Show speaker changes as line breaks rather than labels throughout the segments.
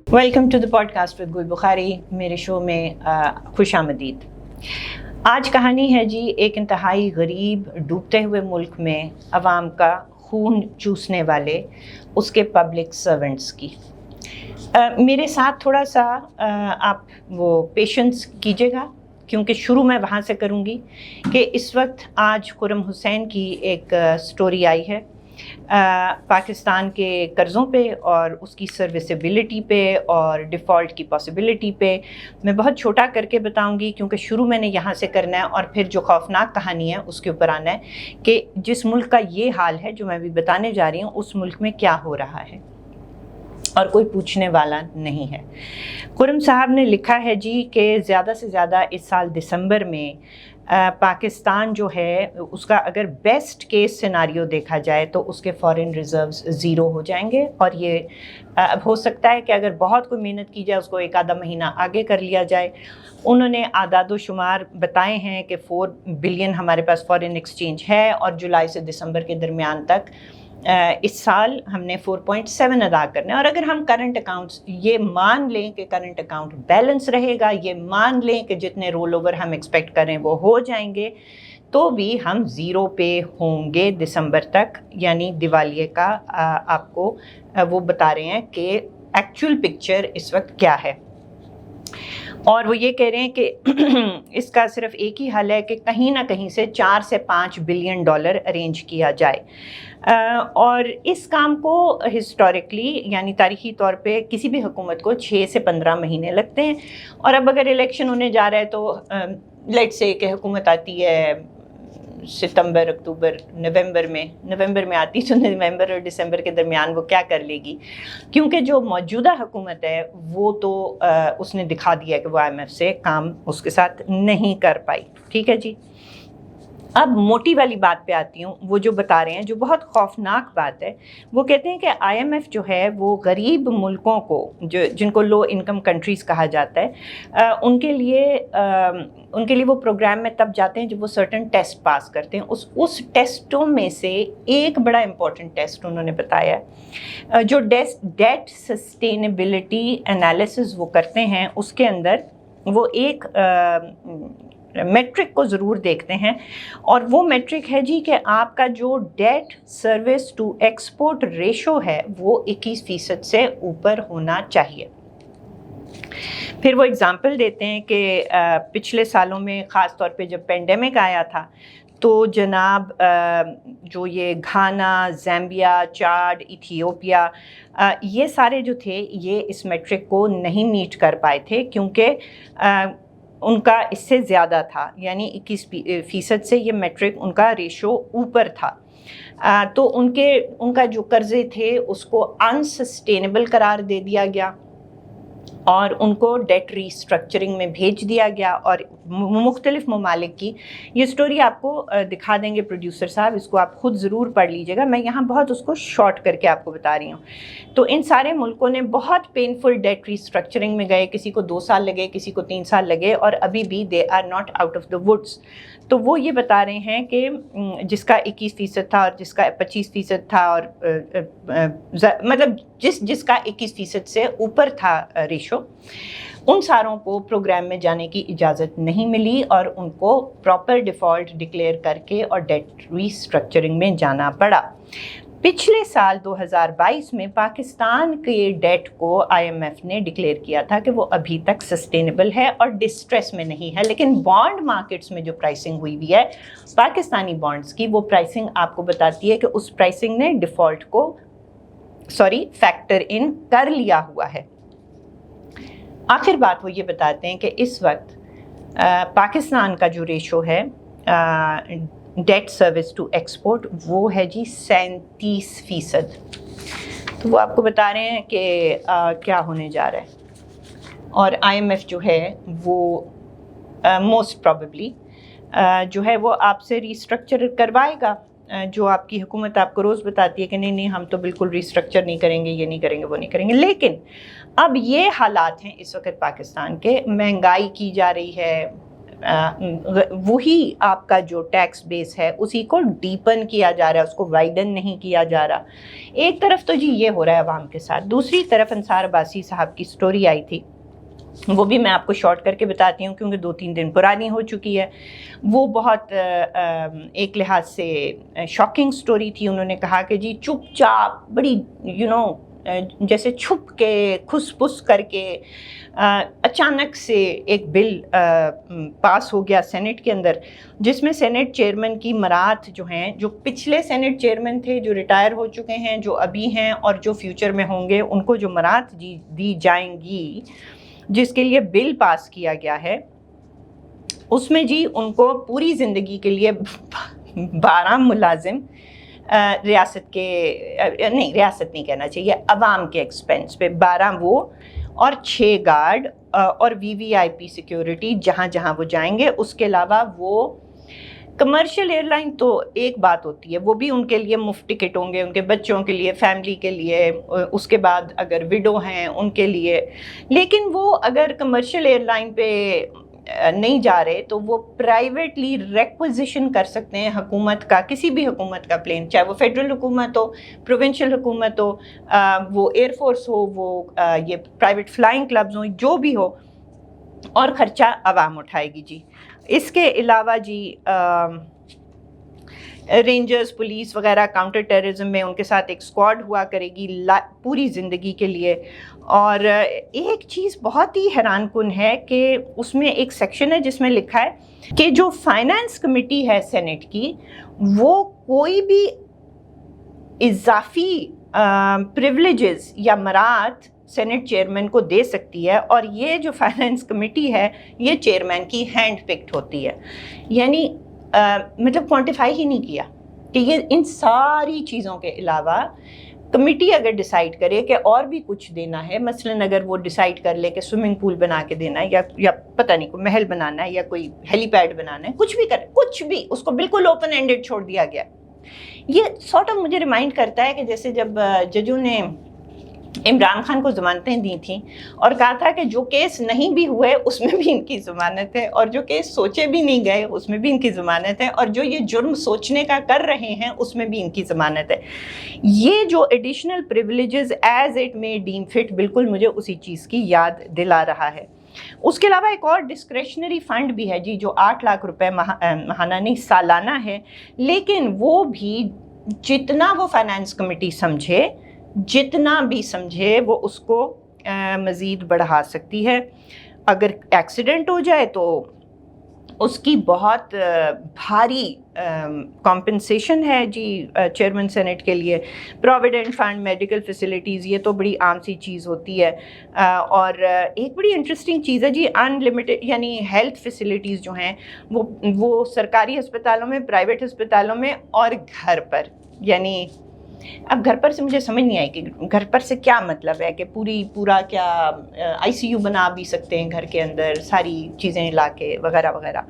Welcome to the podcast with Gul Bukhari. میرے show میں خوش آمدید. آج کہانی ہے جی ایک انتہائی غریب ڈوبتے ہوئے ملک میں عوام کا خون چوسنے والے اس کے پبلک سرونٹس کی. میرے ساتھ تھوڑا سا آپ وہ پیشنس کیجیے گا کیونکہ شروع میں وہاں سے کروں گی کہ اس وقت آج خرم حسین کی ایک سٹوری آئی ہے پاکستان کے قرضوں پہ اور اس کی سروسیبلٹی پہ اور ڈیفالٹ کی پاسبلٹی پہ. میں بہت چھوٹا کر کے بتاؤں گی کیونکہ شروع میں نے یہاں سے کرنا ہے اور پھر جو خوفناک کہانی ہے اس کے اوپر آنا ہے کہ جس ملک کا یہ حال ہے جو میں بھی بتانے جا رہی ہوں اس ملک میں کیا ہو رہا ہے اور کوئی پوچھنے والا نہیں ہے. خرم صاحب نے لکھا ہے جی کہ زیادہ سے زیادہ اس سال دسمبر میں پاکستان جو ہے اس کا اگر بیسٹ کیس سیناریو دیکھا جائے تو اس کے فارن ریزروز زیرو ہو جائیں گے اور یہ اب ہو سکتا ہے کہ اگر بہت کوئی محنت کی جائے اس کو ایک آدھا مہینہ آگے کر لیا جائے. انہوں نے اعداد و شمار بتائے ہیں کہ 4 بلین ہمارے پاس فارن ایکسچینج ہے اور جولائی سے دسمبر کے درمیان تک اس سال ہم نے 4.7 ادا کرنا ہے. اور اگر ہم کرنٹ اکاؤنٹس یہ مان لیں کہ کرنٹ اکاؤنٹ بیلنس رہے گا، یہ مان لیں کہ جتنے رول اوور ہم ایکسپیکٹ کریں وہ ہو جائیں گے تو بھی ہم زیرو پہ ہوں گے دسمبر تک. یعنی دیوالیے کا آپ کو وہ بتا رہے ہیں کہ ایکچوئل پکچر اس وقت کیا ہے. اور وہ یہ کہہ رہے ہیں کہ اس کا صرف ایک ہی حل ہے کہ کہیں نہ کہیں سے 4 سے 5 بلین ڈالر ارینج کیا جائے. اور اس کام کو ہسٹوریکلی یعنی تاریخی طور پہ کسی بھی حکومت کو 6 سے 15 مہینے لگتے ہیں. اور اب اگر الیکشن ہونے جا رہا ہے تو لیٹ سے کہ حکومت آتی ہے ستمبر اکتوبر نومبر میں آتی تو نومبر اور دسمبر کے درمیان وہ کیا کر لے گی کیونکہ جو موجودہ حکومت ہے وہ تو اس نے دکھا دیا کہ وہ IMF سے کام اس کے ساتھ نہیں کر پائی. ٹھیک ہے جی. اب موٹی والی بات پہ آتی ہوں. وہ جو بتا رہے ہیں جو بہت خوفناک بات ہے وہ کہتے ہیں کہ IMF جو ہے وہ غریب ملکوں کو جن کو لو انکم کنٹریز کہا جاتا ہے ان کے لیے وہ پروگرام میں تب جاتے ہیں جب وہ سرٹن ٹیسٹ پاس کرتے ہیں. اس ٹیسٹوں میں سے ایک بڑا امپورٹنٹ ٹیسٹ انہوں نے بتایا ہے جو ڈیٹ سسٹینیبلٹی انالیسز وہ کرتے ہیں. اس کے اندر وہ ایک میٹرک کو ضرور دیکھتے ہیں اور وہ میٹرک ہے جی کہ آپ کا جو debt service to export ratio ہے وہ 21% سے اوپر ہونا چاہیے. پھر وہ اگزامپل دیتے ہیں کہ پچھلے سالوں میں خاص طور پہ جب پینڈیمک آیا تھا تو جناب جو یہ گھانا، زامبیا، چاڈ، ایتھیوپیا یہ سارے جو تھے یہ اس میٹرک کو نہیں میٹ کر پائے تھے کیونکہ ان کا اس سے زیادہ تھا. یعنی 21% سے یہ میٹرک ان کا ریشو اوپر تھا. تو ان کا جو قرضے تھے اس کو انسسٹینیبل قرار دے دیا گیا اور ان کو ڈیٹ ری اسٹرکچرنگ میں بھیج دیا گیا. اور مختلف ممالک کی یہ سٹوری آپ کو دکھا دیں گے پروڈیوسر صاحب، اس کو آپ خود ضرور پڑھ لیجیے گا. میں یہاں بہت اس کو شارٹ کر کے آپ کو بتا رہی ہوں. تو ان سارے ملکوں نے بہت پینفل ڈیٹ ری اسٹرکچرنگ میں گئے. کسی کو 2 سال لگے، کسی کو 3 سال لگے اور ابھی بھی they are not out of the woods. تو وہ یہ بتا رہے ہیں کہ جس کا 21% تھا اور جس کا 25% تھا اور مطلب جس کا 21% سے اوپر تھا ریشو، ان ساروں کو پروگرام میں جانے کی اجازت نہیں ملی اور ان کو پراپر ڈیفالٹ ڈکلیئر کر کے اور ڈیٹ ری اسٹرکچرنگ میں جانا پڑا. پچھلے سال 2022 میں پاکستان کے ڈیٹ کو IMF نے ڈکلیئر کیا تھا کہ وہ ابھی تک سسٹینیبل ہے اور ڈسٹریس میں نہیں ہے. لیکن بانڈ مارکیٹس میں جو پرائسنگ ہوئی ہوئی ہے پاکستانی بانڈز کی، وہ پرائسنگ آپ کو بتاتی ہے کہ اس پرائسنگ نے ڈیفالٹ کو فیکٹر ان کر لیا ہوا ہے. آخر بات وہ یہ بتاتے ہیں کہ اس وقت پاکستان کا جو ریشو ہے ڈیٹ سروس ٹو ایکسپورٹ وہ ہے جی 37%. تو وہ آپ کو بتا رہے ہیں کہ کیا ہونے جا رہا ہے. اور IMF جو ہے وہ موسٹ پروبیبلی جو ہے وہ آپ سے ریسٹرکچر کروائے گا. جو آپ کی حکومت آپ کو روز بتاتی ہے کہ نہیں ہم تو بالکل ریسٹرکچر نہیں کریں گے، یہ نہیں کریں گے، وہ نہیں کریں گے. لیکن اب یہ حالات ہیں اس وقت پاکستان کے، مہنگائی کی جا رہی ہے، وہی آپ کا جو ٹیکس بیس ہے اسی کو ڈیپن کیا جا رہا ہے، اس کو وائڈن نہیں کیا جا رہا. ایک طرف تو جی یہ ہو رہا ہے عوام کے ساتھ، دوسری طرف انصار عباسی صاحب کی سٹوری آئی تھی، وہ بھی میں آپ کو شارٹ کر کے بتاتی ہوں کیونکہ 2-3 دن پرانی ہو چکی ہے. وہ بہت ایک لحاظ سے شاکنگ سٹوری تھی. انہوں نے کہا کہ جی چپ چاپ بڑی جیسے چھپ کے کھس پس کر کے اچانک سے ایک بل پاس ہو گیا سینٹ کے اندر، جس میں سینٹ چیئرمین کی مراد جو ہیں، جو پچھلے سینٹ چیئرمین تھے، جو ریٹائر ہو چکے ہیں، جو ابھی ہیں اور جو فیوچر میں ہوں گے، ان کو جو مراد دی جائیں گی، جس کے لیے بل پاس کیا گیا ہے، اس میں جی ان کو پوری زندگی کے لیے 12 ملازم ریاست نہیں کہنا چاہیے، عوام کے ایکسپینس پہ 12 وہ اور 6 گارڈ اور VVIP سیکیورٹی جہاں جہاں وہ جائیں گے. اس کے علاوہ وہ کمرشل ایئر لائن تو ایک بات ہوتی ہے، وہ بھی ان کے لیے مفت ٹکٹ ہوں گے، ان کے بچوں کے لیے، فیملی کے لیے، اس کے بعد اگر وڈو ہیں ان کے لیے. لیکن وہ اگر کمرشل ایئر لائن پہ نہیں جا رہے تو وہ پرائیویٹلی ریکوزیشن کر سکتے ہیں حکومت کا، کسی بھی حکومت کا پلین، چاہے وہ فیڈرل حکومت ہو، پروونشل حکومت ہو، وہ ایئر فورس ہو، وہ یہ پرائیویٹ فلائنگ کلبز ہوں، جو بھی ہو، اور خرچہ عوام اٹھائے گی جی. اس کے علاوہ جی رینجرز، پولیس وغیرہ کاؤنٹر ٹیررزم میں ان کے ساتھ ایک اسکواڈ ہوا کرے گی پوری زندگی کے لیے. اور ایک چیز بہت ہی حیران کن ہے کہ اس میں ایک سیکشن ہے جس میں لکھا ہے کہ جو فائنانس کمیٹی ہے سینٹ کی، وہ کوئی بھی اضافی پریولیجز یا مراد سینٹ چیئرمین کو دے سکتی ہے، اور یہ جو فائنانس کمیٹی ہے یہ چیئرمین کی ہینڈ پکڈ ہوتی ہے. یعنی مطلب کوانٹیفائی ہی نہیں کیا کہ یہ ان ساری چیزوں کے علاوہ کمیٹی اگر ڈیسائیڈ کرے کہ اور بھی کچھ دینا ہے، مثلاً اگر وہ ڈیسائیڈ کر لے کہ سوئمنگ پول بنا کے دینا ہے یا پتہ نہیں کوئی محل بنانا ہے یا کوئی ہیلی پیڈ بنانا ہے، کچھ بھی کرے، کچھ بھی، اس کو بالکل اوپن اینڈڈ چھوڑ دیا گیا. یہ سارٹ آف مجھے ریمائنڈ کرتا ہے کہ جیسے جب ججوں نے عمران خان کو ضمانتیں دی تھیں اور کہا تھا کہ جو کیس نہیں بھی ہوئے اس میں بھی ان کی ضمانت ہے، اور جو کیس سوچے بھی نہیں گئے اس میں بھی ان کی ضمانت ہے، اور جو یہ جرم سوچنے کا کر رہے ہیں اس میں بھی ان کی ضمانت ہے. یہ جو additional privileges as it may deem fit بالکل مجھے اسی چیز کی یاد دلا رہا ہے. اس کے علاوہ ایک اور ڈسکریشنری فنڈ بھی ہے جی، جو 8 لاکھ روپے ماہانہ نہیں سالانہ ہے، لیکن وہ بھی جتنا وہ فائنانس کمیٹی سمجھے، جتنا بھی سمجھے، وہ اس کو مزید بڑھا سکتی ہے. اگر ایکسیڈنٹ ہو جائے تو اس کی بہت بھاری کمپنسیشن ہے جی چیئرمین سینٹ کے لیے. پروویڈنٹ فنڈ، میڈیکل فیسلٹیز، یہ تو بڑی عام سی چیز ہوتی ہے. اور ایک بڑی انٹرسٹنگ چیز ہے جی ان لمیٹڈ، یعنی ہیلتھ فیسلٹیز جو ہیں وہ سرکاری ہسپتالوں میں، پرائیویٹ ہسپتالوں میں اور گھر پر. یعنی اب گھر پر سے مجھے سمجھ نہیں آئی کہ گھر پر سے کیا مطلب ہے، کہ پورا کیا ICU بنا بھی سکتے ہیں گھر کے اندر، ساری چیزیں لا کے وغیرہ وغیرہ.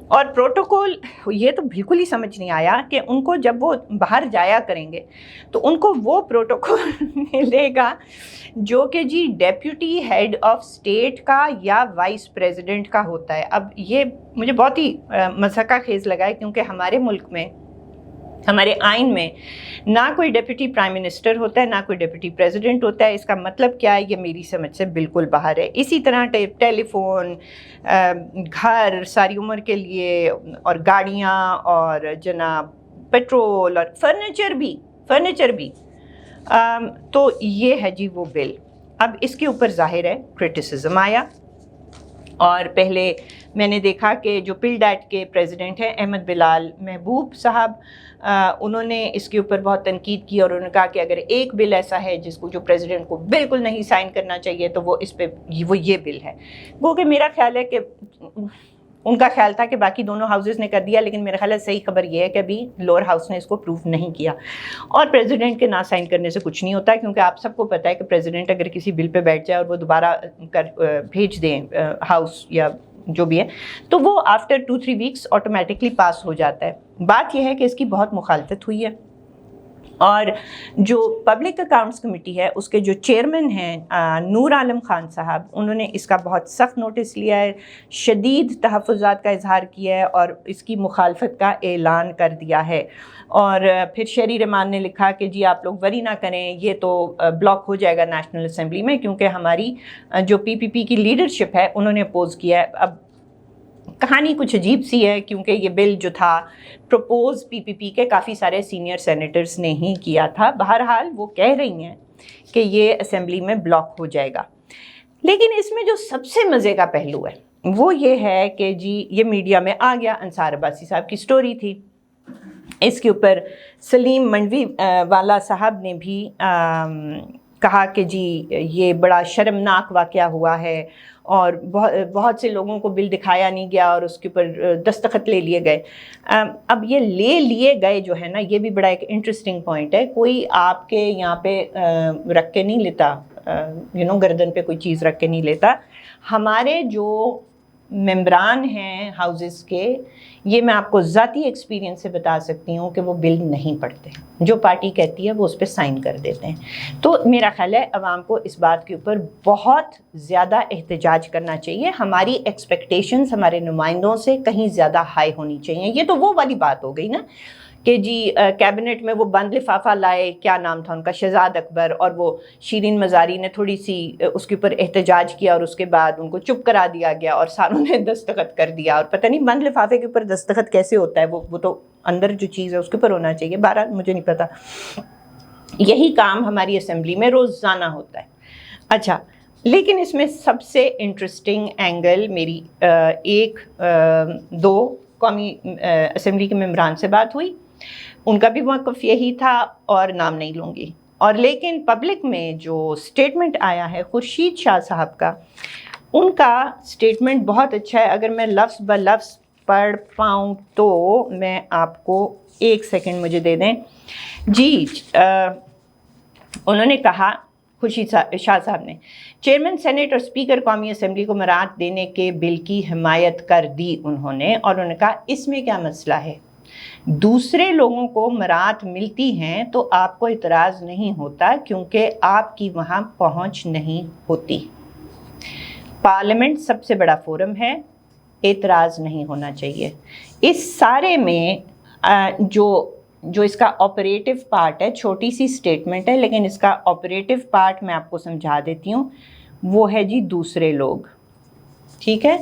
اور پروٹوکول یہ تو بالکل ہی سمجھ نہیں آیا کہ ان کو جب وہ باہر جایا کریں گے تو ان کو وہ پروٹوکول ملے گا جو کہ جی ڈیپیوٹی ہیڈ آف اسٹیٹ کا یا وائس پریزیڈنٹ کا ہوتا ہے. اب یہ مجھے بہت ہی مضحکہ خیز لگا ہے کیونکہ ہمارے ملک میں، ہمارے آئین میں نہ کوئی ڈیپٹی پرائم منسٹر ہوتا ہے، نہ کوئی ڈیپٹی پریزیڈنٹ ہوتا ہے. اس کا مطلب کیا ہے یہ میری سمجھ سے بالکل باہر ہے. اسی طرح ٹیلی فون، گھر ساری عمر کے لیے، اور گاڑیاں، اور جناب پیٹرول، اور فرنیچر بھی. تو یہ ہے جی وہ بل. اب اس کے اوپر ظاہر ہے کرٹیسزم آیا، اور پہلے میں نے دیکھا کہ جو پل ڈیٹ کے پریزیڈنٹ ہیں احمد بلال محبوب صاحب، انہوں نے اس کے اوپر بہت تنقید کی، اور انہوں نے کہا کہ اگر ایک بل ایسا ہے جس کو جو پریزیڈنٹ کو بالکل نہیں سائن کرنا چاہیے تو وہ اس پہ وہ یہ بل ہے. وہ کہ میرا خیال ہے کہ ان کا خیال تھا کہ باقی دونوں ہاؤسز نے کر دیا، لیکن میرا خیال ہے صحیح خبر یہ ہے کہ ابھی لوور ہاؤس نے اس کو پروف نہیں کیا. اور پریزیڈنٹ کے نہ سائن کرنے سے کچھ نہیں ہوتا، کیونکہ آپ سب کو پتہ ہے کہ پریزیڈنٹ اگر کسی بل پہ بیٹھ جائے اور وہ دوبارہ بھیج دیں ہاؤس یا جو بھی ہے، تو وہ آفٹر 2-3 ویکس آٹومیٹکلی پاس ہو جاتا ہے. بات یہ ہے کہ اس کی بہت مخالفت ہوئی ہے، اور جو پبلک اکاؤنٹس کمیٹی ہے اس کے جو چیئرمین ہیں نور عالم خان صاحب، انہوں نے اس کا بہت سخت نوٹس لیا ہے، شدید تحفظات کا اظہار کیا ہے اور اس کی مخالفت کا اعلان کر دیا ہے۔ اور پھر شہری رحمان نے لکھا کہ جی آپ لوگ وری نہ کریں، یہ تو بلاک ہو جائے گا نیشنل اسمبلی میں، کیونکہ ہماری جو پی پی پی کی لیڈرشپ ہے انہوں نے اپوز کیا ہے۔ اب کہانی کچھ عجیب سی ہے، کیونکہ یہ بل جو تھا پروپوز پی پی پی کے کافی سارے سینئر سینیٹرز نے ہی کیا تھا۔ بہرحال وہ کہہ رہی ہیں کہ یہ اسمبلی میں بلاک ہو جائے گا، لیکن اس میں جو سب سے مزے کا پہلو ہے وہ یہ ہے کہ جی یہ میڈیا میں آ گیا، انصار عباسی صاحب کی سٹوری تھی، اس کے اوپر سلیم منڈوی والا صاحب نے بھی کہا کہ جی یہ بڑا شرمناک واقعہ ہوا ہے اور بہت سے لوگوں کو بل دکھایا نہیں گیا اور اس کے اوپر دستخط لے لیے گئے۔ اب یہ لے لیے گئے جو ہے نا، یہ بھی بڑا ایک انٹرسٹنگ پوائنٹ ہے۔ کوئی آپ کے یہاں پہ رکھ کے نہیں لیتا، گردن پہ کوئی چیز رکھ کے نہیں لیتا۔ ہمارے جو ممبران ہیں ہاؤسز کے، یہ میں آپ کو ذاتی ایکسپیرینس سے بتا سکتی ہوں کہ وہ بل نہیں پڑھتے، جو پارٹی کہتی ہے وہ اس پہ سائن کر دیتے ہیں۔ تو میرا خیال ہے عوام کو اس بات کے اوپر بہت زیادہ احتجاج کرنا چاہیے، ہماری ایکسپیکٹیشنز ہمارے نمائندوں سے کہیں زیادہ ہائی ہونی چاہیے۔ یہ تو وہ والی بات ہو گئی نا کہ جی کیبنٹ میں وہ بند لفافہ لائے، کیا نام تھا ان کا، شہزاد اکبر، اور وہ شیرین مزاری نے تھوڑی سی اس کے اوپر احتجاج کیا اور اس کے بعد ان کو چپ کرا دیا گیا اور ساروں نے دستخط کر دیا، اور پتہ نہیں بند لفافے کے اوپر دستخط کیسے ہوتا ہے، وہ تو اندر جو چیز ہے اس کے اوپر ہونا چاہیے، بہرحال مجھے نہیں پتہ۔ یہی کام ہماری اسمبلی میں روزانہ ہوتا ہے۔ اچھا، لیکن اس میں سب سے انٹرسٹنگ اینگل میری دو قومی اسمبلی کے ممبران سے بات ہوئی، ان کا بھی موقف یہی تھا اور نام نہیں لوں گی، اور لیکن پبلک میں جو سٹیٹمنٹ آیا ہے خورشید شاہ صاحب کا، ان کا سٹیٹمنٹ بہت اچھا ہے۔ اگر میں لفظ بہ لفظ پڑھ پاؤں تو میں آپ کو ایک سیکنڈ مجھے دے دیں۔ جی انہوں نے کہا، خورشید شاہ صاحب نے، چیئرمین سینیٹ اور اسپیکر قومی اسمبلی کو مراعات دینے کے بل کی حمایت کر دی انہوں نے، اور انہوں نے کہا اس میں کیا مسئلہ ہے، دوسرے لوگوں کو مراعات ملتی ہیں تو آپ کو اعتراض نہیں ہوتا کیونکہ آپ کی وہاں پہنچ نہیں ہوتی۔ پارلیمنٹ سب سے بڑا فورم ہے، اعتراض نہیں ہونا چاہیے۔ اس سارے میں جو اس کا آپریٹو پارٹ ہے، چھوٹی سی سٹیٹمنٹ ہے لیکن اس کا آپریٹو پارٹ میں آپ کو سمجھا دیتی ہوں، وہ ہے جی دوسرے لوگ، ٹھیک ہے؟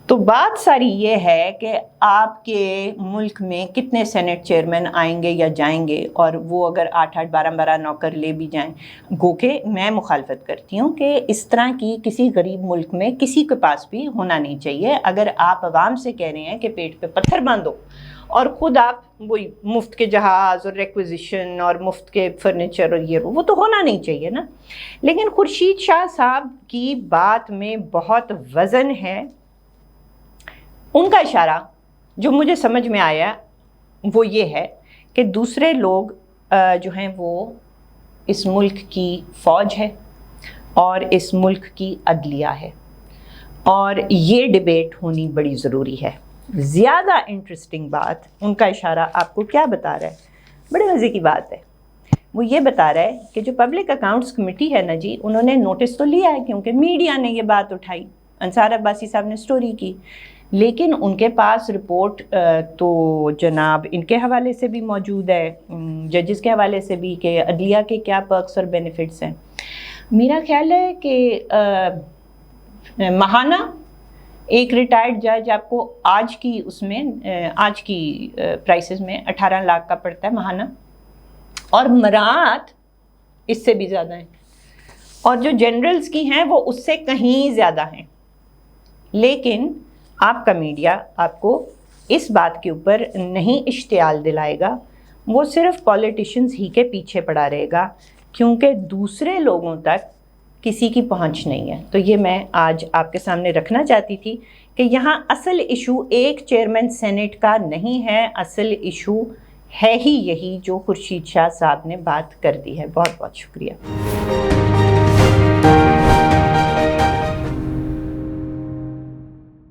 تو بات ساری یہ ہے کہ آپ کے ملک میں کتنے سینٹ چیئرمین آئیں گے یا جائیں گے، اور وہ اگر 8-8 12-12 نوکر لے بھی جائیں، گو کہ میں مخالفت کرتی ہوں کہ اس طرح کی کسی غریب ملک میں کسی کے پاس بھی ہونا نہیں چاہیے۔ اگر آپ عوام سے کہہ رہے ہیں کہ پیٹ پہ پتھر باندھو اور خود آپ وہی مفت کے جہاز اور ریکویزیشن اور مفت کے فرنیچر اور یہ وہ تو ہونا نہیں چاہیے نا۔ لیکن خورشید شاہ صاحب کی بات میں بہت وزن ہے۔ ان کا اشارہ جو مجھے سمجھ میں آیا وہ یہ ہے کہ دوسرے لوگ جو ہیں وہ اس ملک کی فوج ہے اور اس ملک کی عدلیہ ہے، اور یہ ڈیبیٹ ہونی بڑی ضروری ہے۔ زیادہ انٹرسٹنگ بات، ان کا اشارہ آپ کو کیا بتا رہا ہے، بڑے مزے کی بات ہے، وہ یہ بتا رہا ہے کہ جو پبلک اکاؤنٹس کمیٹی ہے نا جی، انہوں نے نوٹس تو لیا ہے کیونکہ میڈیا نے یہ بات اٹھائی، انصار عباسی صاحب نے سٹوری کی، لیکن ان کے پاس رپورٹ تو جناب ان کے حوالے سے بھی موجود ہے، ججز کے حوالے سے بھی، کہ عدلیہ کے کیا پرکس اور بینیفٹس ہیں۔ میرا خیال ہے کہ ماہانہ ایک ریٹائرڈ جج آپ کو آج کی پرائسز میں 18 لاکھ کا پڑتا ہے ماہانہ، اور مراعات اس سے بھی زیادہ ہیں، اور جو جنرلز کی ہیں وہ اس سے کہیں زیادہ ہیں۔ لیکن آپ کا میڈیا آپ کو اس بات کے اوپر نہیں اشتعال دلائے گا، وہ صرف پولیٹیشنز ہی کے پیچھے پڑا رہے گا، کیونکہ دوسرے لوگوں تک کسی کی پہنچ نہیں ہے۔ تو یہ میں آج آپ کے سامنے رکھنا چاہتی تھی کہ یہاں اصل ایشو ایک چیئرمین سینٹ کا نہیں ہے، اصل ایشو ہے ہی یہی جو خورشید شاہ صاحب نے بات کر دی ہے۔ بہت بہت شکریہ۔